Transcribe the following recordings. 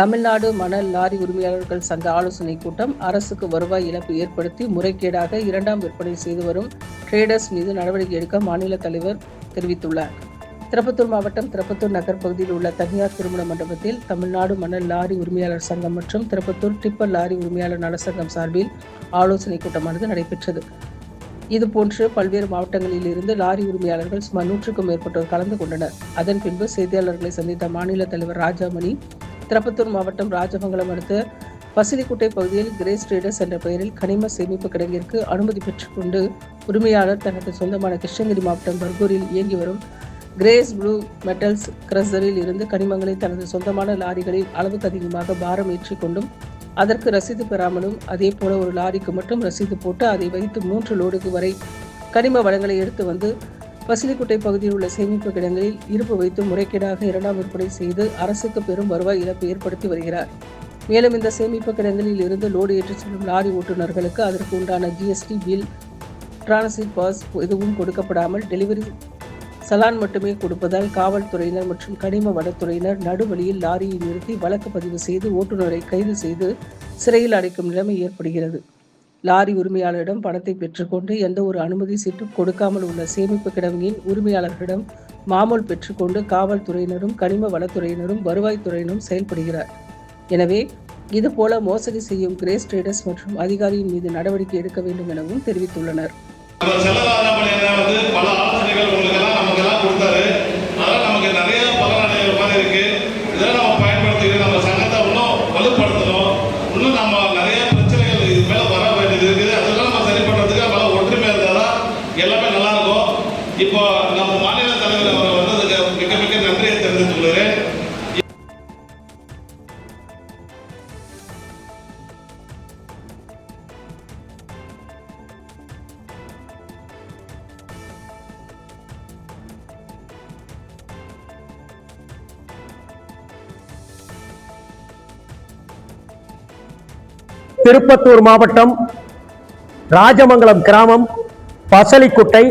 தமிழ்நாடு மணல் லாரி உரிமையாளர்கள் சங்க ஆலோசனை கூட்டம். அரசுக்கு வருவாய் இழப்பு ஏற்படுத்தி முறைகேடாக இரண்டாம் விற்பனை செய்து வரும் டிரேடர்ஸ் மீது நடவடிக்கை எடுக்க மாநில தலைவர் தெரிவித்துள்ளார். திருப்பத்தூர் மாவட்டம் திருப்பத்தூர் நகர் பகுதியில் உள்ள தனியார் திருமண மண்டபத்தில் தமிழ்நாடு மணல் லாரி உரிமையாளர் சங்கம் மற்றும் திருப்பத்தூர் டிப்பர் லாரி உரிமையாளர் நலசங்கம் சார்பில் ஆலோசனை கூட்டமானது நடைபெற்றது. இதுபோன்று பல்வேறு மாவட்டங்களில் இருந்து லாரி உரிமையாளர்கள் சுமார் 100க்கும் மேற்பட்டோர் கலந்து கொண்டனர். அதன் பின்பு செய்தியாளர்களை சந்தித்த மாநில தலைவர் ராஜாமணி, திருப்பத்தூர் மாவட்டம் ராஜமங்கலம் அடுத்த பசிலிக்குட்டை பகுதியில் கிரேஸ் ட்ரேடர்ஸ் என்ற பெயரில் கனிம சேமிப்பு கிடங்கிற்கு அனுமதி பெற்றுக்கொண்டு உரிமையாளர் தனது சொந்தமான கிருஷ்ணகிரி மாவட்டம் பர்கூரில் இயங்கி வரும் கிரேஸ் ப்ளூ மெட்டல்ஸ் கிரஷரில் இருந்து கனிமங்களை தனது சொந்தமான லாரிகளில் அளவுக்கு அதிகமாக பாரம் ஏற்றிக் கொண்டும் அதற்கு ரசீது பெறாமலும், அதே போல ஒரு லாரிக்கு மட்டும் ரசீது போட்டு அதை வைத்து 3 லோடுக்கு வரை கனிம வளங்களை எடுத்து வந்து பசிலிக்குட்டை பகுதியில் உள்ள சேமிப்பு கிடங்களில் இருப்பு வைத்து முறைகேடாக இரண்டாம் விற்பனை செய்து அரசுக்கு பெரும் வருவாய் இழப்பு ஏற்படுத்தி வருகிறார். மேலும் இந்த சேமிப்பு கிடங்களில் இருந்து லோடு ஏற்றிச் செல்லும் லாரி ஓட்டுநர்களுக்கு அதற்கு உண்டான GST பில், டிரான்சிட் பாஸ் எதுவும் கொடுக்கப்படாமல் டெலிவரி சலான் மட்டுமே கொடுப்பதால் காவல்துறையினர் மற்றும் கனிம வனத்துறையினர் நடுவழியில் லாரியை நிறுத்தி வழக்கு பதிவு செய்து ஓட்டுநரை கைது செய்து சிறையில் அடைக்கும் நிலைமை ஏற்படுகிறது. லாரி உரிமையாளரிடம் பணத்தை பெற்றுக்கொண்டு எந்த ஒரு அனுமதி சீட்டும் கொடுக்காமல் உள்ள சேமிப்பு கிடங்கின் உரிமையாளர்களிடம் மாமூல் பெற்றுக்கொண்டு காவல்துறையினரும் கனிம வனத்துறையினரும் வருவாய்த்துறையினரும் செயல்படுகிறார். எனவே இதுபோல மோசடி செய்யும் கிரேஸ் ட்ரேடர்ஸ் மற்றும் அதிகாரியின் மீது நடவடிக்கை எடுக்க வேண்டும் எனவும் தெரிவித்துள்ளனர். இப்போ நம்ம மாநில தலைவர் அவரை வந்ததுக்கு மிக மிக நன்றியை தெரிவித்துக் கொள்கிறேன். திருப்பத்தூர் மாவட்டம் ராஜமங்கலம் கிராமம் பசலிக்குட்டை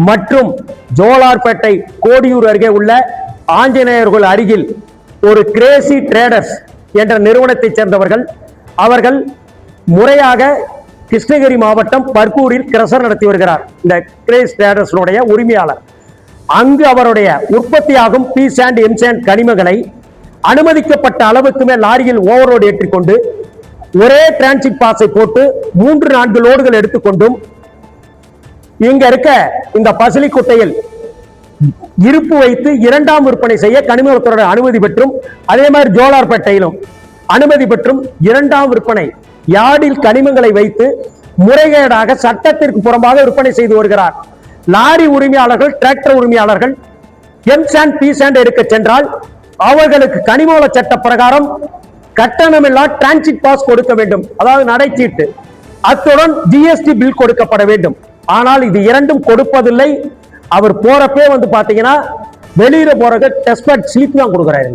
மற்றும் ஜோலார்பேட்டை கோடியூர் அருகே உள்ள ஆஞ்சநேயர்கள் அருகில் ஒரு கிரேசி ட்ரேடர்ஸ் என்ற நிறுவனத்தைச் சேர்ந்தவர்கள் அவர்கள் முறையாக கிருஷ்ணகிரி மாவட்டம் பர்கூரில் கிரஷர் நடத்தி வருகிறார். இந்த கிரேஸ் ட்ரேடர்ஸுடைய உரிமையாளர் அங்கு அவருடைய உற்பத்தியாகும் பி சாண்ட், எம் சாண்ட் கனிமங்களை அனுமதிக்கப்பட்ட அளவுக்கு மேல் லாரியில் ஓவர்லோடு ஏற்றிக்கொண்டு ஒரே டிரான்சிட் பாஸை போட்டு 3-4 லோடுகள் எடுத்துக்கொண்டும் இங்க இருக்க இந்த பசிலிக்குட்டையில் இருப்பு வைத்து இரண்டாம் விற்பனை செய்ய கனிமத்துறை அனுமதி பெற்றும், அதே மாதிரி ஜோலார்பேட்டையிலும் அனுமதி பெற்றும் இரண்டாம் விற்பனை யார்டில் கனிமங்களை வைத்து முறைகேடாக சட்டத்திற்கு புறம்பாக விற்பனை செய்து வருகிறார். லாரி உரிமையாளர்கள், டிராக்டர் உரிமையாளர்கள் எம் சாண்ட், பி சாண்ட் எடுக்க சென்றால் அவர்களுக்கு கனிமவள சட்ட பிரகாரம் கட்டணமில்லா டிரான்சிட் பாஸ் கொடுக்க வேண்டும், அதாவது நடைச்சீட்டு, அத்துடன் GST பில் கொடுக்கப்பட வேண்டும். ஆனால் இது இரண்டும் கொடுப்பதில்லை. அவர் போறப்பே பாத்தீங்கன்னா வெளியில போறது டெஸ்ட் ஸ்லிப் தான் கொடுக்குறாரு.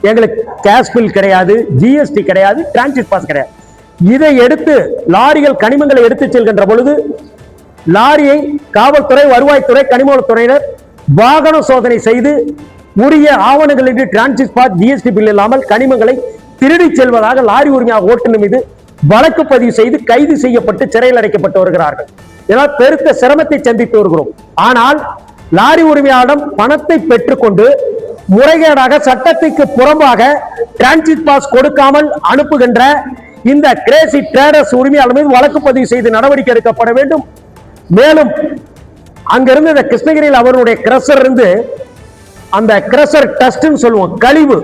எங்களுக்கு கேஷ் பில் கிடையாது, GST கிடையாது, டிரான்சிட் பாஸ் கிடையாது. இதை எடுத்து லாரிகள் கனிமங்களை எடுத்து செல்கின்ற பொழுது லாரியை காவல்துறை, வருவாய்த்துறை, கனிமவளத்துறையினர் வாகன சோதனை செய்து உரிய ஆவணங்களின்றி டிரான்சிட் பாஸ், GST பில் இல்லாமல் கனிமங்களை திருடி செல்வதாக லாரி உரிமையாளர் ஓட்டுநர் மீது வழக்கு பதிவு செய்து கைது செய்யப்பட்டு சிறையில் அடைக்கப்பட்டு வருகிறார்கள். இதனால் பெருத்த சிரமத்தை சந்தித்து வருகிறோம். ஆனால் லாரி உரிமையாளரிடம் பணத்தை பெற்றுக்கொண்டு முறைகேடாக சட்டத்திற்கு புறம்பாக டிரான்சிட் பாஸ் கொடுக்காமல் அனுப்புகின்ற இந்த கிரேசி ட்ரேடர்ஸ் உரிமையாளர் மீது வழக்கு பதிவு செய்து நடவடிக்கை எடுக்கப்பட வேண்டும். மேலும் அங்கிருந்து இந்த கிருஷ்ணகிரியில் அவருடைய கிரஷர் இருந்து அந்த கிரஷர் டஸ்ட்னு சொல்லுவோம், கழிவு,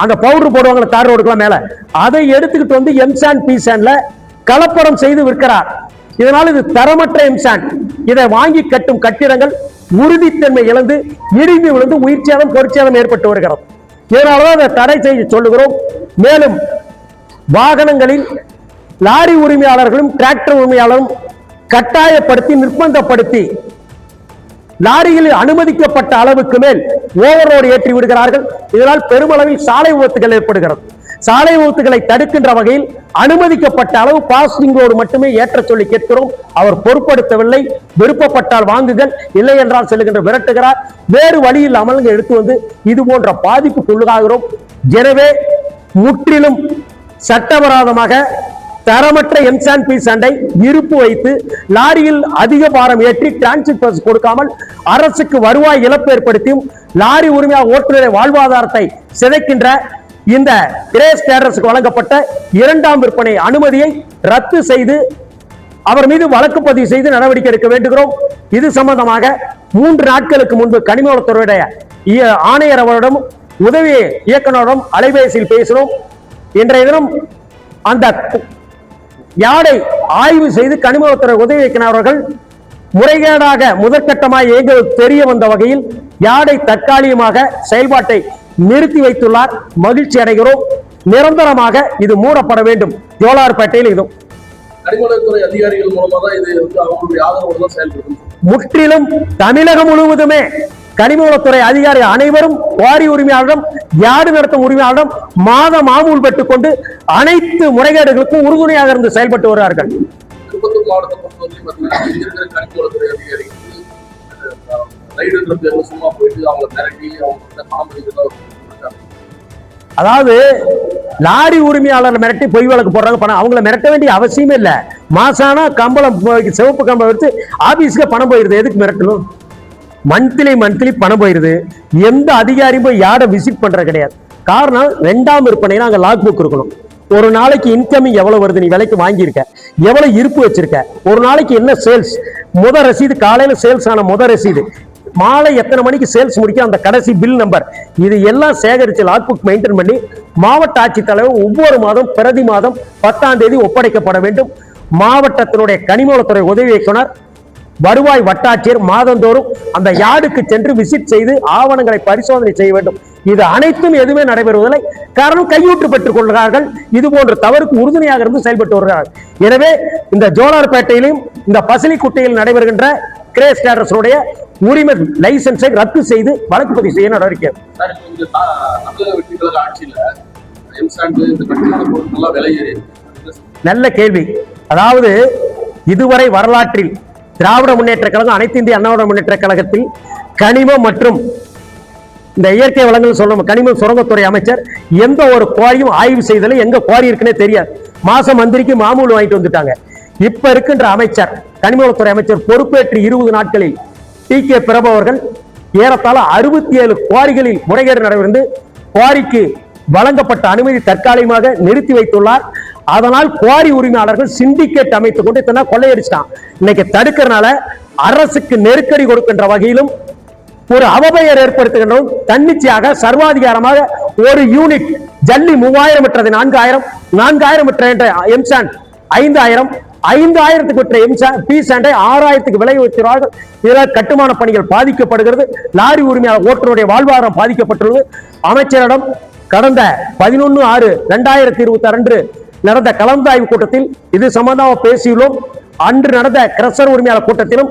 அந்த பவுடர் போடுவாங்க தார் ரோடுக்குலாம் மேல, அதை எடுத்துக்கிட்டு வந்து எம் சாண்ட், பி சாண்ட்ல கலப்படம் செய்து விற்கிறார். இதனால் இது தரமற்ற எம் சாண்ட். இதை வாங்கி கட்டும் கட்டிடங்கள் உறுதித்தன்மை இழந்து இடிந்து விழுந்து உயிர் சேதம், பொருட்சேதம் ஏற்பட்டு வருகிறது. இதனாலதான் அதை தடை செய்ய சொல்லுகிறோம். மேலும் வாகனங்களில் லாரி உரிமையாளர்களும் டிராக்டர் உரிமையாளரும் கட்டாயப்படுத்தி, நிர்பந்தப்படுத்தி லாரிகளில் அனுமதிக்கப்பட்ட அளவுக்கு மேல் ஓவர்லோடு ஏற்றி விடுகிறார்கள். இதனால் பெருமளவில் சாலை விபத்துகள் ஏற்படுகிறது. சாலை விபத்துகளை தடுக்கின்ற வகையில் அனுமதிக்கப்பட்ட அளவு பாசிங் ரோடு மட்டுமே ஏற்ற சொல்லி கேட்கிறோம். அவர் பொருட்படுத்தவில்லை. விருப்பப்பட்டால் வாங்குகள், இல்லை என்றால் செல்லுகின்ற விரட்டுகிறார். வேறு வழி இல்லாமல் எடுத்து வந்து இது போன்ற பாதிப்புக்குள்ளாகிறோம். எனவே முற்றிலும் சட்டவிரோதமாக தரமற்ற எம்சான் பி சண்டை இருப்பு வைத்து லாரியில் அதிக பாரம் ஏற்றி டிரான்சிட் பஸ் கொடுக்காமல் அரசுக்கு வருவாய் இழப்பு ஏற்படுத்தியும் லாரி உரிமையாளர் ஓட்டுநரை வாழ்வாதாரத்தை சிதைக்கின்ற இந்த கிரேஸ் டிரேடர்ஸுக்கு வழங்கப்பட்ட இரண்டாம் விற்பனை அனுமதியை ரத்து செய்து அவர் மீது வழக்கு பதிவு செய்து நடவடிக்கை எடுக்க வேண்டுகிறோம். இது சம்பந்தமாக 3 நாட்களுக்கு முன்பு கனிமவளத்துறையுடைய ஆணையர் அவரிடம் உதவி இயக்குநரிடம் அலைபேசியில் பேசினோம். இன்றைய தினம் அந்த யார்டை ஆய்வு செய்து கனிமவளத்துறை உதவி இயக்குநர் அவர்கள் முறைகேடாக முதற்கட்டமாக எங்களுக்கு தெரிய வந்த வகையில் யார்டை தற்காலிகமாக செயல்பாட்டை நிறுத்தி வைத்துள்ளார். மகிழ்ச்சி அடைகிறோம். நிரந்தரமாக இது மூடப்பட வேண்டும். ஜோலார்பேட்டையில் இதுவும் கனிமவளத்துறை அதிகாரிகள் மூலமா தான் இது அவங்களுடைய ஆதரவோடு தான் செயல்படும். முற்றிலும் தமிழகம் முழுவதுமே கனிமவளத்துறை அதிகாரி அனைவரும் குவாரி உரிமையாளரிடம் யார்டு நடத்தும் உரிமையாளரிடம் மாதம் மாமூல் பெற்றுக் கொண்டு அனைத்து முறைகேடுகளுக்கும் உறுதுணையாக இருந்து செயல்பட்டு வருகிறார்கள். திருப்பத்தூர் மாவட்டத்தை பொறுத்தவரைக்கும் இருக்கிற கனிமவளத்துறை அதிகாரிகள் ரைடுன்ற பேர்ல சும்மா போயிட்டு அவங்க மிரட்டி அவங்க பணம் பதிக்கிறதா. அதாவது லாரி உரிமையாளர் மிரட்டி பொய் வழக்கு போடுறாங்க. பணம் அவங்களை மிரட்ட வேண்டிய அவசியமே இல்லை. மாசானா கம்பளம் சிவப்பு கம்பளம் எடுத்து ஆபீஸ்க்கு பணம் போயிருது. எதுக்கு மிரட்டணும்? மந்த்லி பணம் போயிருது. எந்த அதிகாரியும் போய் யாரை விசிட் பண்றது கிடையாது. காரணம் இரண்டாம் விற்பனைனா அங்க லாக் புக் இருக்கணும். ஒரு நாளைக்கு இன்கமிங் எவ்வளவு வருது, நீ விலைக்கு வாங்கியிருக்க, எவ்வளவு இருப்பு வச்சிருக்க, ஒரு நாளைக்கு என்ன சேல்ஸ், முத ரசீது, காலையில சேல்ஸ் ஆன முத ரசீது, மாலை எத்தனை மணிக்கு சேல்ஸ் முடிக்க அந்த கடைசி பில் நம்பர், இது எல்லாம் சேகரித்து லாக் புக் மெயின்டைன் பண்ணி மாவட்ட ஆட்சித்தலைவர் ஒவ்வொரு மாதம் பிரதி மாதம் 10ஆம் தேதி ஒப்படைக்கப்பட வேண்டும். மாவட்டத்தினுடைய கனிமவளத்துறை உதவி இயக்குனர் வருவாய் வட்டாட்சியர் மாதந்தோறும் அந்த யார்டுக்கு சென்று விசிட் செய்து ஆவணங்களை பரிசோதனை செய்ய வேண்டும். இது அனைத்தும் எதுவுமே நடைபெறுவதில்லை. காரணம் கையூற்று பெற்றுக் கொள்கிறார்கள். இது போன்ற தவறுக்கு உறுதுணையாக இருந்து செயல்பட்டு வருகிறார்கள். எனவே இந்த ஜோலார்பேட்டையிலும் இந்த பசலிக்குட்டையில் நடைபெறுகின்ற கிரேஸ் டிரேடர்ஸுடைய உரிமை லைசன்ஸை ரத்து செய்து வழக்கு பதிவு செய்ய நடவடிக்கை. நல்ல கேள்வி. அதாவது இதுவரை வரலாற்றில் திராவிட முன்னேற்ற கழகம், அனைத்து இந்திய அண்ணா முன்னேற்ற கழகத்தில் கனிமம் மற்றும் இந்த இயற்கை வளங்கள் சொல்ல கனிமம் சுரங்கத்துறை அமைச்சர் எந்த ஒரு குவாரியும் ஆய்வு செய்தல எங்க குவாரி இருக்குன்னே தெரியாது. மாசம் மந்திரிக்கு மாமூல் வாங்கிட்டு வந்துட்டாங்க. இப்ப இருக்கின்ற அமைச்சர் கனிமவளத்துறை அமைச்சர் பொறுப்பேற்று 20 நாட்களில் டி.கே. பிரபு அவர்கள் ஏறத்தாழ 67 குவாரிகளில் முறைகேடு நடைபெறுந்து குவாரிக்கு வழங்கப்பட்ட அனுமதி தற்காலிகமாக நிறுத்தி வைத்துள்ளார். அதனால் குவாரி உரிமையாளர்கள் சிண்டிகேட் அமைத்துக் கொண்டு இத்தனை கொள்ளையடிச்சிட்டான். இன்னைக்கு தடுக்கிறதுனால அரசுக்கு நெருக்கடி கொடுக்கின்ற வகையிலும் ஒரு அவபெயர் ஏற்படுத்துகின்றோம். தன்னிச்சையாக சர்வாதிகாரமாக ஒரு யூனிட் ஜல்லி 3000 விட்டது 4000, 4000 விட்ட என்ற எம்சான் 5000, 5000க்கு விட்ட எம்சான் பி சாண்டை 6000க்கு விலை உயர்த்துகிறார்கள். இதனால் கட்டுமான பணிகள் பாதிக்கப்படுகிறது. லாரி உரிமையாளர் ஓட்டுநருடைய வாழ்வாதாரம் பாதிக்கப்பட்டுள்ளது. அமைச்சரிடம் கடந்த 11/6/2022 நடந்த கலந்தாய்வு கூட்டத்தில் இது சம்பந்தமாக பேசியுள்ளோம். அன்று நடந்த கிரஷர் உரிமையாளர் கூட்டத்திலும்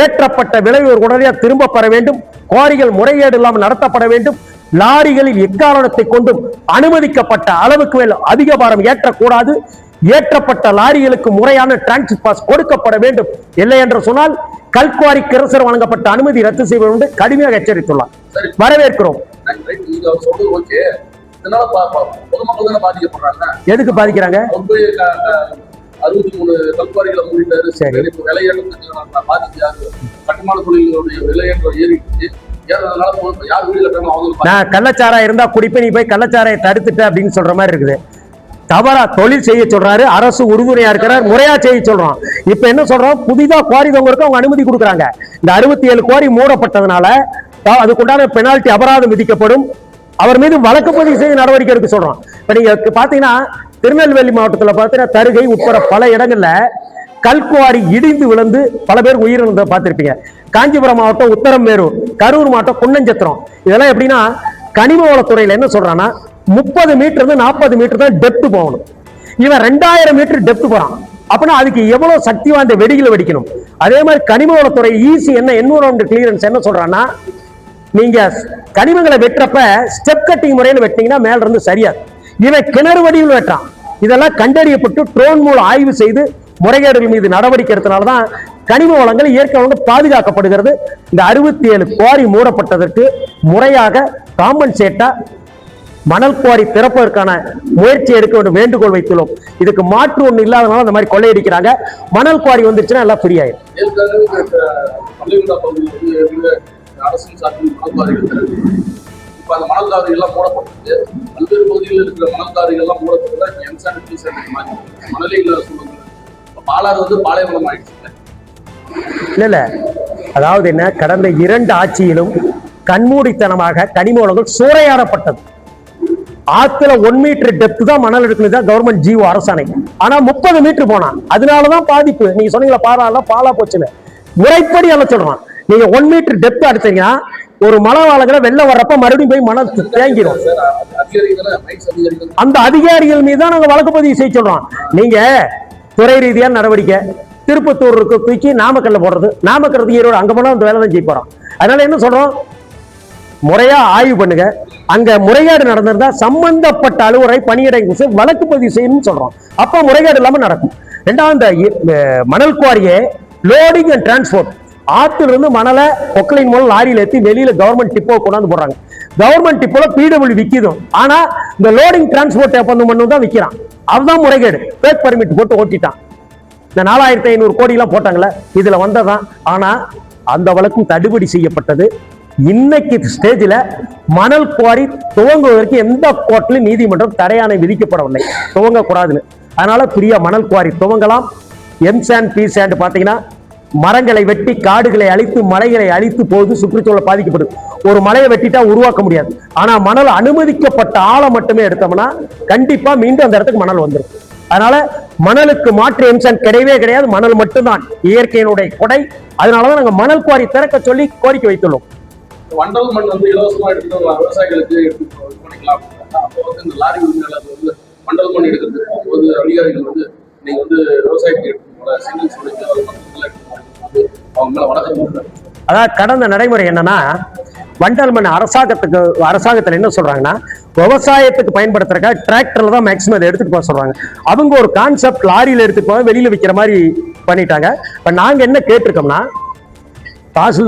ஏற்றப்பட்ட விலை உடனடியாக திரும்ப பெற வேண்டும், குவாரிகள் முறைகேடு இல்லாமல் நடத்தப்பட வேண்டும், லாரிகளில் எக்காரணத்தை கொண்டும் அனுமதிக்கப்பட்ட அளவுக்கு மேல் அதிக பாரம் ஏற்றக்கூடாது, ஏற்றப்பட்ட லாரிகளுக்கு முறையான டிரான்சிட் பாஸ் கொடுக்கப்பட வேண்டும், இல்லை என்று சொன்னால் கல்குவாரி கிரஷர் வழங்கப்பட்ட அனுமதி ரத்து செய்வது என்று கடுமையாக எச்சரித்துள்ளார். வரவேற்கிறோம். எதுக்கு பாதிக்கிறாங்க? 63 கல்குவாரிகளை மூடிட்டாரு. விலையேற்றம் பாதிக்காது. கட்டுமான தொழில்களுடைய விலையேற்றம் ஏறிடுச்சு. நான் கள்ளச்சாராயம் இருந்தா குடிப்பேன், நீ போய் கள்ளச்சாராயை தடுத்துட்ட அப்படின்னு சொல்ற மாதிரி இருக்குது. தவறா தொழில் செய்ய சொல்றாரு, அரசு உறுதுணையா இருக்கிறார், முறையா செய்ய சொல்றோம். இப்ப என்ன சொல்றோம், புதிதா குவாரி தவங்களுக்கு அவங்க அனுமதி கொடுக்குறாங்க. இந்த 67 குவாரி மூடப்பட்டதுனால அதுக்குண்டான பெனால்டி அபராதம் விதிக்கப்படும். அவர் மீது வழக்கு பதிவு செய்து நடவடிக்கை எடுக்க சொல்றோம். இப்ப நீங்க பாத்தீங்கன்னா திருநெல்வேலி மாவட்டத்தில் பார்த்தீங்கன்னா தருகை உட்பட பல இடங்கள்ல கல்குவாரி இடிந்து விழுந்து பல பேர் உயிரிழந்த பார்த்திருப்பீங்க. காஞ்சிபுரம் மாவட்டம் உத்தரமேரூர், கரூர் மாவட்டம் குன்னஞ்சத்திரம், இதெல்லாம் எப்படின்னா கனிமவளத்துறையில என்ன சொல்றான்னா 30 மீட்டர் 40 மீட்டர் தான் டெப்த் போகணும். இவன் 2000 மீட்டர் டெப்த் போறான். அப்படின்னா அதுக்கு எவ்வளவு சக்தி வாய்ந்த வெடிகளை வெடிக்கணும். அதே மாதிரி கனிமவளத்துறை ஈஸி என்ன என்விரான்மெண்ட் கிளியரன்ஸ் என்ன சொல்றான்னா, நீங்க கனிமங்களை வெட்டுறப்ப ஸ்டெப் கட்டிங் முறையில் வெட்டினீங்கன்னா மேல இருந்து சரியாது. இவன் கிணறு வடிவில் வெட்டான். இதெல்லாம் கண்டறியப்பட்டு ட்ரோன் மூலம் ஆய்வு செய்து முறைகேடுகள் மீது நடவடிக்கை எடுத்தனால்தான் கனிம வளங்கள் இயற்கை வளங்கள் பாதுகாக்கப்படுகிறது. இந்த 67 குவாரி மூடப்பட்டதற்கு முறையாக காம்பன்சேட்டா மணல் குவாரி திறப்பதற்கான முயற்சி எடுக்க வேண்டும் வேண்டுகோள் வைத்துள்ளோம். இதுக்கு மாற்று ஒண்ணு இல்லாதனால அந்த மாதிரி கொள்ளையடிக்கிறாங்க. மணல் குவாரி வந்துருச்சுன்னா எல்லாம் ஃப்ரீ ஆயிடும். பள்ளிக்கூட பகுதியில் அரசின் சார்பில் மணல்காரிகள் இப்ப அந்த மணல்காரிகள் எல்லாம் மூடப்பட்டிருக்கு. பல்வேறு பகுதிகளில் இருக்கிற மணல்காரிகள் எல்லாம் மூடப்பட்டுதான் இப்ப எம்சாண்ட் பீசாண்ட் மாறி மணலே இல்லாத சூழ்நிலை. பாலாறு வந்து பாலைவனம் ஆயிடுச்சு. இல்ல அதாவது என்ன, கடந்த 2 ஆட்சியிலும் கண்மூடித்தனமாக கனிம வளங்கள் சூறையாடப்பட்டது. ஆத்துல 1 மீட்டர் டெப்த் தான் மணல் எடுக்கணும் கவர்மெண்ட் ஜீவோ அரசாணை. ஆனா 30 மீட்டர் போனா அதனாலதான் பாதிப்பு. நீங்க சொன்னீங்களா பாலா போச்சுன்னு, முறைப்படி எல்லாம் சொல்றான். நீங்க 1 மீட்டர் டெப்த் அடிச்சீங்கன்னா ஒரு மழை வாழங்களை வெள்ளம் வர்றப்ப மறுபடியும் போய் மணல் தேங்கிடும். அந்த அதிகாரிகள் மீது தான் நாங்க வழக்கு பதிவு செய்ய சொல்றோம். நீங்க துறை ரீதியான நடவடிக்கை திருப்பத்தூர் தூக்கி நாமக்கல்ல போடுறது, நாமக்கல் ஈரோடு அங்க போனா அந்த வேலை தான் செய்ய போறோம். அதனால என்ன சொல்றோம், முறையா ஆய்வு பண்ணுங்க. அங்க முறைகேடு நடந்திருந்தா சம்பந்தப்பட்ட அலுவலரை பணியிடை வழக்கு பதிவு செய்யணும்னு சொல்றோம். அப்ப முறைகேடு இல்லாம நடக்கும். ரெண்டாவது மணல் குவாரியை லோடிங் அண்ட் டிரான்ஸ்போர்ட், ஆத்துல இருந்து மணலை பொக்லைன் மூலம் லாரியில ஏற்றி வெளியில கவர்மெண்ட் டிப்போ கொண்டாந்து போடுறாங்க. கவர்மெண்ட் டிப்போல பிடபிள்யூ விற்கிதும். ஆனா இந்த லோடிங் டிரான்ஸ்போர்ட் ஒப்பந்தம் பண்ணு தான் விற்கிறான். அதுதான் முறைகேடு. பேக் பர்மிட் போட்டு ஓட்டிட்டான். இந்த 4500 கோடி எல்லாம் போட்டாங்களே இதுல வந்ததான். ஆனா அந்த வழக்கும் தள்ளுபடி செய்யப்பட்டது. இன்னைக்கு ஸ்டேஜில் மணல் குவாரி துவங்குவதற்கு எந்த கோர்ட்லையும் நீதிமன்றம் தடையாணை விதிக்கப்படவில்லை, துவங்கக்கூடாதுன்னு. அதனால பிரியா மணல் குவாரி துவங்கலாம். எம்சாண்ட் பீசாண்ட் பாத்தீங்கன்னா மரங்களை வெட்டி காடுகளை அழித்து மலைகளை அழித்து போது சுற்றுச்சூழல் பாதிக்கப்படுது. ஒரு மலையை வெட்டிட்டா உருவாக்க முடியாது. ஆனா மணல் அனுமதிக்கப்பட்ட ஆழம் மட்டுமே எடுத்தோம்னா கண்டிப்பா மீண்டும் அந்த இடத்துக்கு மணல் வந்துடும். அதனால மணலுக்கு மாற்று எம்சாண்ட் கிடையவே கிடையாது. மணல் மட்டும்தான் இயற்கையினுடைய கொடை. அதனாலதான் நாங்க மணல் குவாரி திறக்க சொல்லி கோரிக்கை வைத்துள்ளோம். வண்டல் மண் வந்து இலவசமா எடுத்துட்டு விவசாயிகளுக்கு எடுத்து பண்ணிக்கலாம். அப்போ வந்து இந்த லாரி உரிமையாளர் வந்து வண்டல் மண் எடுக்கிறதுக்கு போது அதிகாரிகள் வந்து நீங்க வந்து விவசாயத்துக்கு எடுத்து சிங்கிள் சொல்லிட்டு அவங்க மேல வழக்கு. அதாவது கடந்த நடைமுறை என்னன்னா, வண்டல் மண் அரசாங்கத்துல என்ன சொல்றாங்கன்னா, விவசாயத்துக்கு பயன்படுத்துறதுக்காக டிராக்டர்ல தான் மேக்சிமம் அதை எடுத்துட்டு போக சொல்றாங்க. அவங்க ஒரு கான்செப்ட் லாரியில எடுத்துட்டு போக வெளியில விற்கிற மாதிரி பண்ணிட்டாங்க. இப்ப நாங்க என்ன கேட்டிருக்கோம்னா, தாசில்தார்